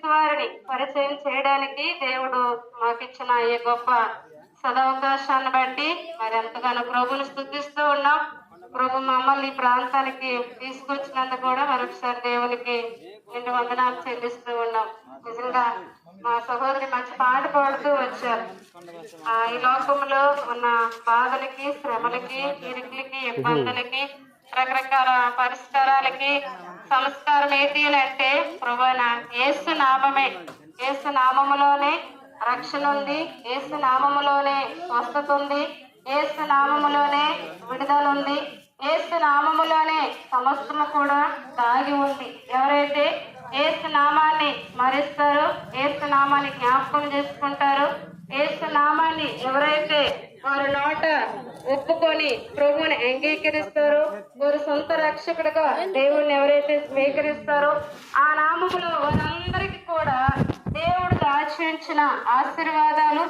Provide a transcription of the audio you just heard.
వారిని పరిచయం చేయడానికి దేవుడు మాకు ఇచ్చిన ఈ గొప్ప సదవకాశాన్ని బట్టి మరి ఎంతగానో ప్రభుని స్తుతిస్తూ ఉన్నాం. ప్రభు మమ్మల్ని ఈ ప్రాంతానికి తీసుకొచ్చినందుకు కూడా మరొకసారి దేవునికి నిండు వందనాలు చెల్లిస్తూ ఉన్నాం. నిజంగా మా సహోదరి మంచి పాట పాడుతూ వచ్చారు. ఈ లోకంలో ఉన్న బాధలకి, శ్రమలకి, ఇరుకులకి, ఇబ్బందులకి, రకరకాల పరిష్కారాలకి సంస్కారం ఏంటి అంటే ప్రభువైన యేసు నామమే. యేసు నామములోనే రక్షణ ఉంది, యేసు నామములోనే స్వస్థత ఉంది, యేసు నామములోనే విడుదల ఉంది, యేసు నామములోనే సమస్తము కూడా దాగి ఉంది. ఎవరైతే యేసు నామాన్ని స్మరిస్తారో, యేసు నామాన్ని జ్ఞాపకం చేసుకుంటారో, యేసు నామాన్ని ఎవరైతే వారి నోట ఒప్పుకొని ప్రభువుని అంగీకరిస్తారో, వారి సొంత రక్షకుడిగా దేవుణ్ణి ఎవరైతే స్వీకరిస్తారో ఆ నామములో వారందరికీ కూడా దేవుడు దాచించిన ఆశీర్వాదాలు